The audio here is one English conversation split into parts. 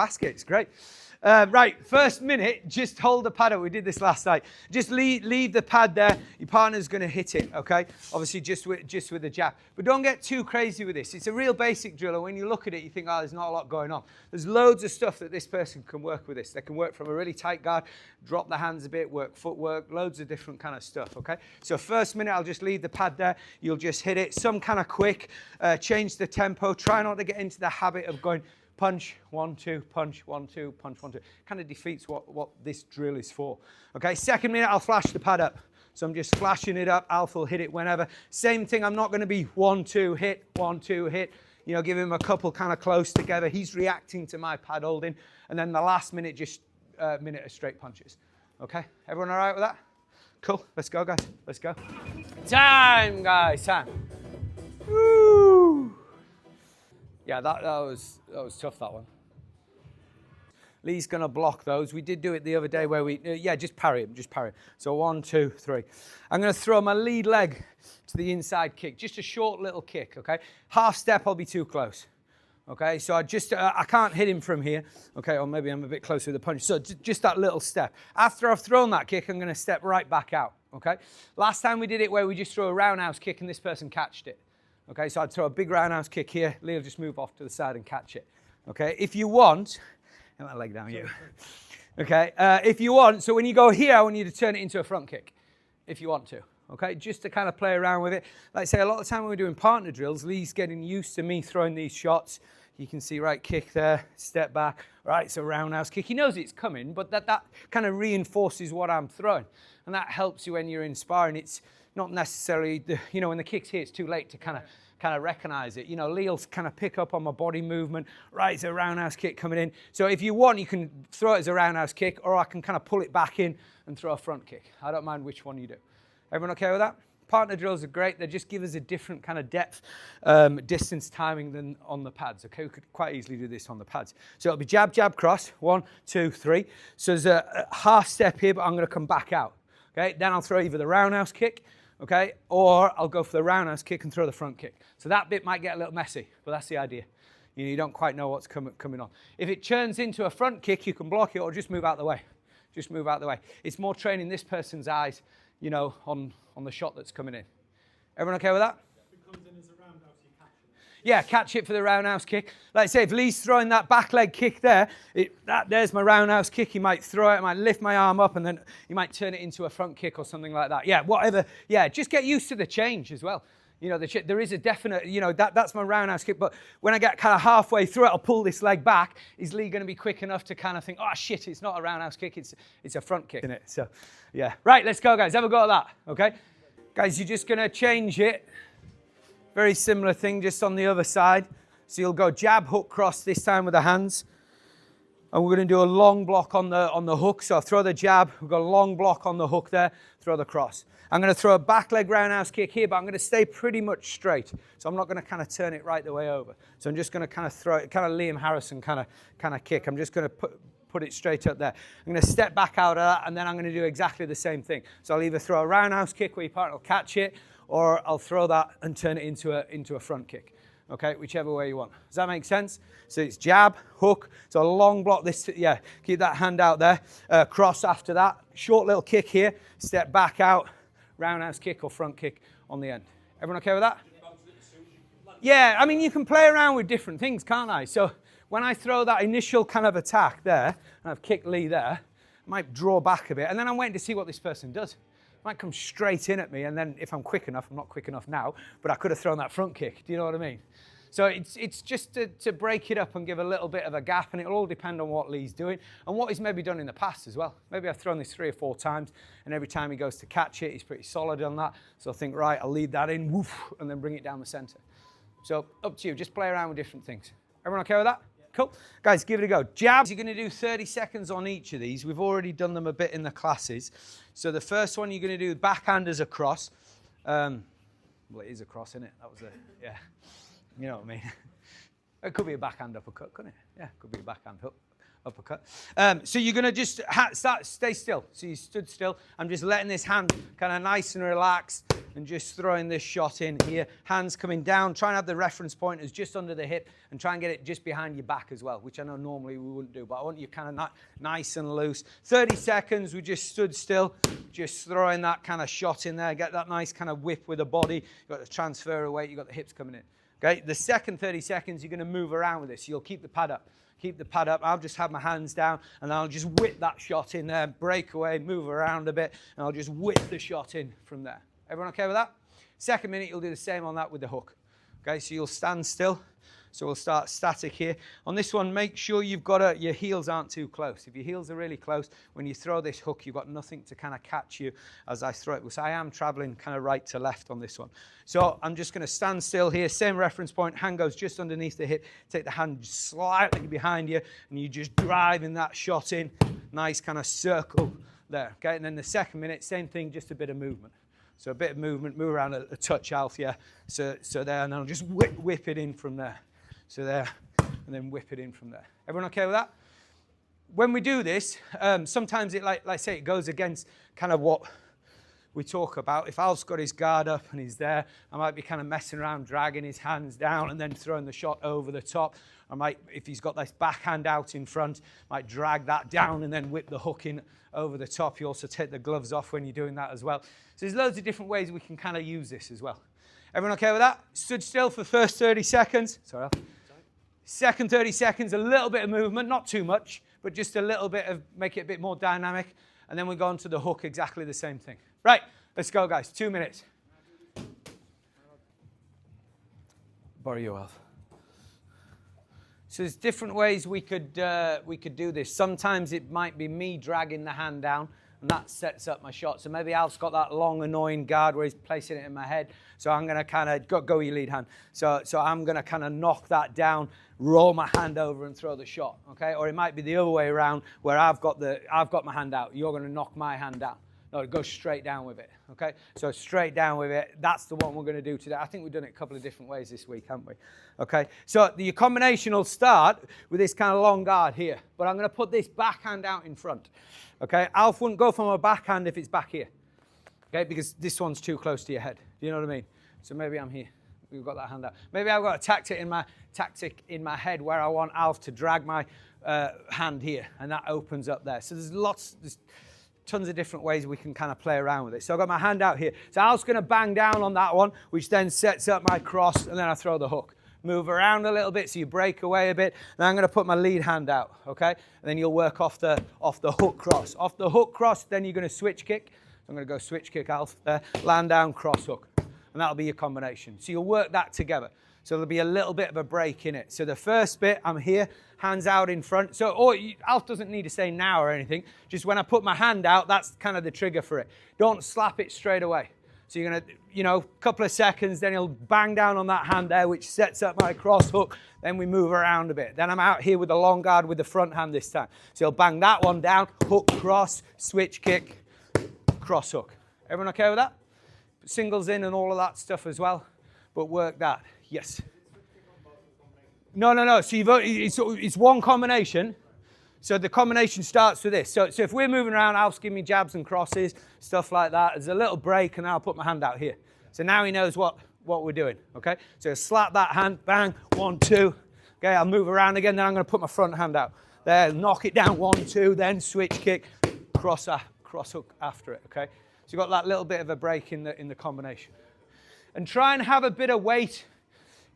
basket. It's great. Right, first minute, just hold the pad up. We did this last night. Just leave the pad there. Your partner's going to hit it, okay? Obviously, just with the jab. But don't get too crazy with this. It's a real basic drill, and when you look at it, you think, oh, there's not a lot going on. There's loads of stuff that this person can work with this. They can work from a really tight guard, drop the hands a bit, work footwork, loads of different kind of stuff, okay? So first minute, I'll just leave the pad there. You'll just hit it. Some kind of quick. Change the tempo. Try not to get into the habit of going punch, 1, 2, punch, 1, 2, punch, 1, 2. Kind of defeats what this drill is for. Okay, second minute, I'll flash the pad up. So I'm just flashing it up. Alpha will hit it whenever. Same thing, I'm not going to be 1, 2, hit, 1, 2, hit. You know, give him a couple kind of close together. He's reacting to my pad holding. And then the last minute, just minute of straight punches. Okay, everyone all right with that? Cool, let's go, guys. Let's go. Time, guys, time. Woo! Yeah, that was tough, that one. Lee's going to block those. We did do it the other day where we, just parry him, just parry him. So 1, 2, 3. I'm going to throw my lead leg to the inside kick, just a short little kick, okay? Half step, I'll be too close, okay? So I can't hit him from here, okay? Or maybe I'm a bit closer with the punch. So just that little step. After I've thrown that kick, I'm going to step right back out, okay? Last time we did it where we just throw a roundhouse kick and this person catched it. Okay, so I'd throw a big roundhouse kick here. Lee will just move off to the side and catch it. Okay, if you want, get my leg down, you. Okay, if you want, so when you go here, I want you to turn it into a front kick, if you want to. Okay, just to kind of play around with it. Like I say, a lot of the time when we're doing partner drills, Lee's getting used to me throwing these shots. You can see, right, kick there, step back. Right, it's a roundhouse kick. He knows it's coming, but that kind of reinforces what I'm throwing. And that helps you when you're in sparring. It's not necessarily, when the kick's here, it's too late to kind of recognize it. You know, Lee'll kind of pick up on my body movement. Right, it's a roundhouse kick coming in. So if you want, you can throw it as a roundhouse kick, or I can kind of pull it back in and throw a front kick. I don't mind which one you do. Everyone okay with that? Partner drills are great. They just give us a different kind of depth, distance timing than on the pads. Okay, we could quite easily do this on the pads. So it'll be jab, jab, cross. 1, 2, 3. So there's a half step here, but I'm going to come back out. Okay, then I'll throw either the roundhouse kick, okay, or I'll go for the roundhouse kick and throw the front kick. So that bit might get a little messy, but that's the idea. You don't quite know what's coming on. If it turns into a front kick, you can block it or just move out the way. Just move out the way. It's more training this person's eyes, on the shot that's coming in. Everyone okay with that? If it comes in as a roundhouse, you catch it. Yeah, catch it for the roundhouse kick. Like I say, if Lee's throwing that back leg kick there, there's my roundhouse kick. He might throw it, I might lift my arm up, and then he might turn it into a front kick or something like that. Yeah, whatever. Yeah, just get used to the change as well. There is a definite, that's my roundhouse kick, but when I get kind of halfway through it, I'll pull this leg back. Is Lee going to be quick enough to kind of think, oh shit, it's not a roundhouse kick, it's a front kick, isn't it? So, yeah. Right, let's go, guys. Have a go at that, okay? Guys, you're just going to change it. Very similar thing, just on the other side. So you'll go jab, hook, cross, this time with the hands. And we're going to do a long block on the hook. So I'll throw the jab, we've got a long block on the hook there, throw the cross. I'm going to throw a back leg roundhouse kick here, but I'm going to stay pretty much straight. So I'm not going to kind of turn it right the way over. So I'm just going to kind of throw it, kind of Liam Harrison kind of kick. I'm just going to put it straight up there. I'm going to step back out of that, and then I'm going to do exactly the same thing. So I'll either throw a roundhouse kick where your partner will catch it, or I'll throw that and turn it into a front kick. Okay, whichever way you want. Does that make sense? So it's jab, hook, so a long block, keep that hand out there, cross after that, short little kick here, step back out, roundhouse kick or front kick on the end. Everyone okay with that? Yeah, I mean, you can play around with different things, can't I? So when I throw that initial kind of attack there, and I've kicked Lee there, I might draw back a bit, and then I'm waiting to see what this person does. Might come straight in at me, and then if I'm quick enough, I'm not quick enough now, but I could have thrown that front kick. Do you know what I mean? So it's just to break it up and give a little bit of a gap, and it'll all depend on what Lee's doing and what he's maybe done in the past as well. Maybe I've thrown this 3 or 4 times, and every time he goes to catch it, he's pretty solid on that. So I think, right, I'll lead that in, woof, and then bring it down the center. So up to you. Just play around with different things. Everyone okay with that? Yeah. Cool. Guys, give it a go. Jabs, you're going to do 30 seconds on each of these. We've already done them a bit in the classes. So the first one you're going to do backhand as a cross. Well, it is a cross, isn't it? That was yeah. You know what I mean? It could be a backhand uppercut, couldn't it? Yeah, it could be a backhand uppercut. cut. So you're going to just stay still. So you stood still. I'm just letting this hand kind of nice and relaxed and just throwing this shot in here. Hands coming down. Try and have the reference point as just under the hip and try and get it just behind your back as well, which I know normally we wouldn't do, but I want you kind of nice and loose. 30 seconds, we just stood still, just throwing that kind of shot in there. Get that nice kind of whip with the body. You've got the transfer of weight. You've got the hips coming in. Okay, the second 30 seconds, you're going to move around with this. You'll keep the pad up. Keep the pad up. I'll just have my hands down and I'll just whip that shot in there, break away, move around a bit, and I'll just whip the shot in from there. Everyone okay with that? Second minute, you'll do the same on that with the hook. Okay, so you'll stand still. So we'll start static here. On this one, make sure you've got your heels aren't too close. If your heels are really close, when you throw this hook, you've got nothing to kind of catch you as I throw it. So I am traveling kind of right to left on this one. So I'm just going to stand still here. Same reference point. Hand goes just underneath the hip. Take the hand slightly behind you, and you just driving that shot in. Nice kind of circle there. Okay, and then the second minute, same thing, just a bit of movement. So a bit of movement, move around a touch, Alf, yeah. So there, and I'll just whip it in from there. So there, and then whip it in from there. Everyone okay with that? When we do this, sometimes it, like I say, it goes against kind of what we talk about. If Alf's got his guard up and he's there, I might be kind of messing around, dragging his hands down and then throwing the shot over the top. I might, if he's got this backhand out in front, might drag that down and then whip the hook in over the top. You also take the gloves off when you're doing that as well. So there's loads of different ways we can kind of use this as well. Everyone okay with that? Stood still for the first 30 seconds. Sorry, Alf. Second 30 seconds, a little bit of movement, not too much, but just a little bit of, make it a bit more dynamic. And then we go on to the hook, exactly the same thing. Right, let's go, guys. 2 minutes. Borrow your Alf. So there's different ways we could do this. Sometimes it might be me dragging the hand down, and that sets up my shot. So maybe Alf's got that long, annoying guard where he's placing it in my head. So I'm going to kind of, go your lead hand. So I'm going to kind of knock that down, roll my hand over and throw the shot, okay? Or it might be the other way around where I've got my hand out. You're going to knock my hand down. No, go straight down with it, okay? So straight down with it. That's the one we're going to do today. I think we've done it a couple of different ways this week, haven't we? Okay, so your combination will start with this kind of long guard here, but I'm going to put this backhand out in front, okay? Alf wouldn't go from a backhand if it's back here, okay? Because this one's too close to your head. Do you know what I mean? So maybe I'm here. We've got that hand out. Maybe I've got a tactic in my head where I want Alf to drag my hand here, and that opens up there. So there's tons of different ways we can kind of play around with it. So I've got my hand out here. So Alf's going to bang down on that one, which then sets up my cross, and then I throw the hook. Move around a little bit so you break away a bit. Then I'm going to put my lead hand out, okay? And then you'll work off the hook cross. Off the hook cross, then you're going to switch kick. So I'm going to go switch kick, Alf, there. Land down, cross hook. And that'll be your combination. So you'll work that together. So there'll be a little bit of a break in it. So the first bit, I'm here, hands out in front. So Alf doesn't need to say now or anything. Just when I put my hand out, that's kind of the trigger for it. Don't slap it straight away. So you're going to, a couple of seconds, then he'll bang down on that hand there, which sets up my cross hook. Then we move around a bit. Then I'm out here with the long guard with the front hand this time. So he'll bang that one down, hook, cross, switch kick, cross hook. Everyone okay with that? Singles in and all of that stuff as well. But work that. Yes. No. So it's one combination. So the combination starts with this. So if we're moving around, Alf's giving me jabs and crosses, stuff like that. There's a little break, and then I'll put my hand out here. So now he knows what we're doing, okay? So slap that hand, bang, 1, 2. Okay, I'll move around again, then I'm going to put my front hand out. There, knock it down, 1, 2, then switch kick, cross hook after it, okay? So you've got that little bit of a break in the combination. And try and have a bit of weight.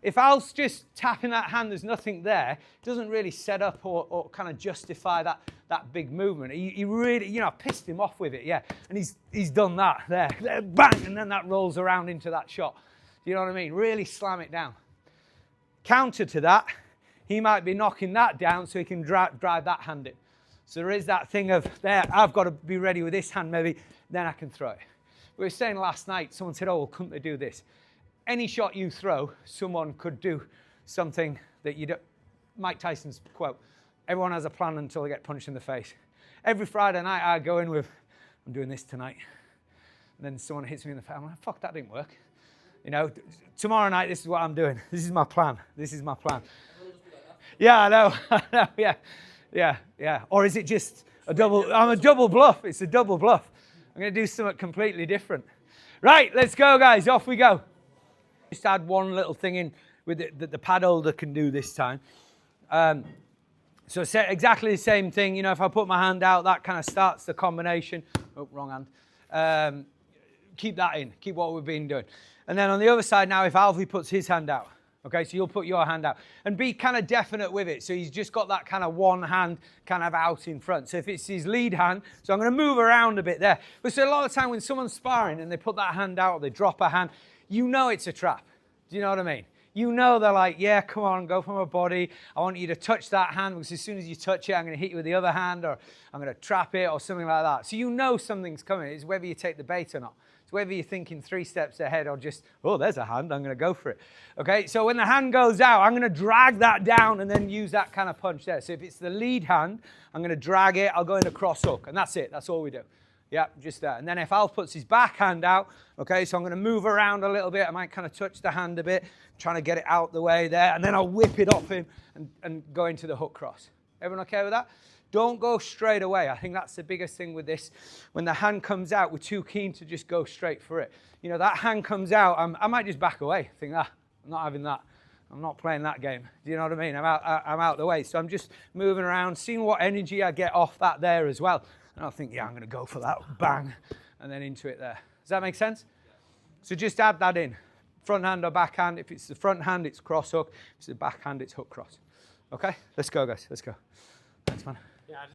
If Alf's just tapping that hand, there's nothing there, it doesn't really set up or kind of justify that big movement. He really, I pissed him off with it, yeah. And he's done that, there, bang, and then that rolls around into that shot. Do you know what I mean? Really slam it down. Counter to that, he might be knocking that down so he can drive that hand in. So there is that thing of, there, I've got to be ready with this hand maybe, then I can throw it. We were saying last night, someone said, well, couldn't they do this? Any shot you throw, someone could do something that you don't. Mike Tyson's quote, everyone has a plan until they get punched in the face. Every Friday night I go in with, I'm doing this tonight. And then someone hits me in the face. I'm like, fuck, that didn't work. Tomorrow night, this is what I'm doing. This is my plan. Yeah, I know, yeah. Yeah, yeah. Or is it just a double? I'm a double bluff. It's a double bluff. I'm going to do something completely different. Right, let's go, guys. Off we go. Just add one little thing in with it that the pad holder can do this time. So exactly the same thing. You know, if I put my hand out, that kind of starts the combination. Oh, wrong hand. Keep that in. Keep what we've been doing. And then on the other side now, if Alfie puts his hand out, okay, so you'll put your hand out and be kind of definite with it. So he's just got that kind of one hand kind of out in front. So if it's his lead hand, so I'm going to move around a bit there. But so a lot of time when someone's sparring and they put that hand out or they drop a hand, you know it's a trap. Do you know what I mean? You know they're like, yeah, come on, go for my body. I want you to touch that hand because as soon as you touch it, I'm going to hit you with the other hand or I'm going to trap it or something like that. So you know something's coming. It's whether you take the bait or not. It's whether you're thinking 3 steps ahead or just, oh, there's a hand, I'm going to go for it. Okay, so when the hand goes out, I'm going to drag that down and then use that kind of punch there. So if it's the lead hand, I'm going to drag it. I'll go in a cross hook and that's it. That's all we do. Yeah, just that. And then if Alf puts his backhand out, okay, so I'm going to move around a little bit. I might kind of touch the hand a bit, trying to get it out the way there. And then I'll whip it off him and go into the hook cross. Everyone okay with that? Don't go straight away. I think that's the biggest thing with this. When the hand comes out, we're too keen to just go straight for it. You know, that hand comes out, I might just back away. Think, I'm not having that. I'm not playing that game. Do you know what I mean? I'm out the way. So I'm just moving around, seeing what energy I get off that there as well. And I think, yeah, I'm going to go for that, bang, and then into it there. Does that make sense? So just add that in. Front hand or back hand. If it's the front hand, it's cross hook. If it's the back hand, it's hook cross. Okay? Let's go, guys. Let's go. Thanks, man. Yeah.